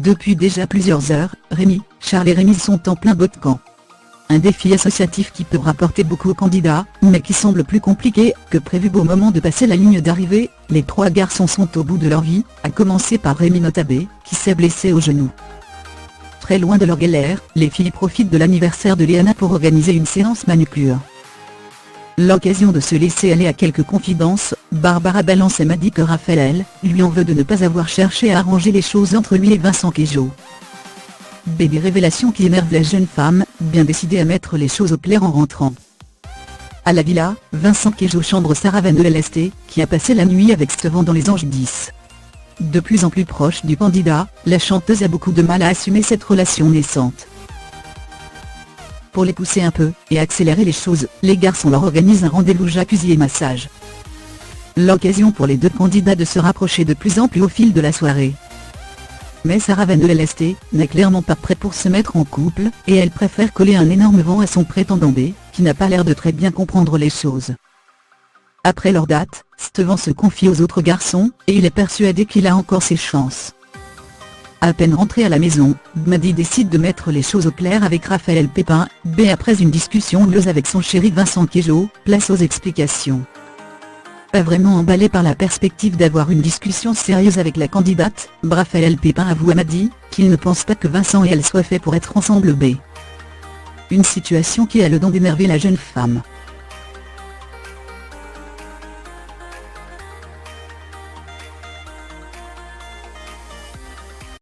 Depuis déjà plusieurs heures, Rémi, Charles et Rémi sont en plein bootcamp. Un défi associatif qui peut rapporter beaucoup aux candidats, mais qui semble plus compliqué que prévu. Au moment de passer la ligne d'arrivée, les trois garçons sont au bout de leur vie, à commencer par Rémi Notabé, qui s'est blessé au genou. Très loin de leur galère, les filles profitent de l'anniversaire de Léana pour organiser une séance manucure. L'occasion de se laisser aller à quelques confidences, Barbara balance et m'a dit que Raphaël lui en veut de ne pas avoir cherché à arranger les choses entre lui et Vincent Queijo. Bébé révélation qui énerve la jeune femme, bien décidée à mettre les choses au clair en rentrant. À la villa, Vincent Queijo chambre Sarah Van de LST, qui a passé la nuit avec Steven dans Les Anges 10. De plus en plus proche du candidat, la chanteuse a beaucoup de mal à assumer cette relation naissante. Pour les pousser un peu, et accélérer les choses, les garçons leur organisent un rendez-vous jacuzzi et massage. L'occasion pour les deux candidats de se rapprocher de plus en plus au fil de la soirée. Mais Sarah Van de LST n'est clairement pas prête pour se mettre en couple, et elle préfère coller un énorme vent à son prétendant B, qui n'a pas l'air de très bien comprendre les choses. Après leur date, Steven se confie aux autres garçons, et il est persuadé qu'il a encore ses chances. À peine rentré à la maison, Maddy décide de mettre les choses au clair avec Raphaël Pépin. B, après une discussion houleuse avec son chéri Vincent Queijo, place aux explications. Pas vraiment emballé par la perspective d'avoir une discussion sérieuse avec la candidate, Raphaël Pépin avoue à Maddy qu'il ne pense pas que Vincent et elle soient faits pour être ensemble. B. Une situation qui a le don d'énerver la jeune femme.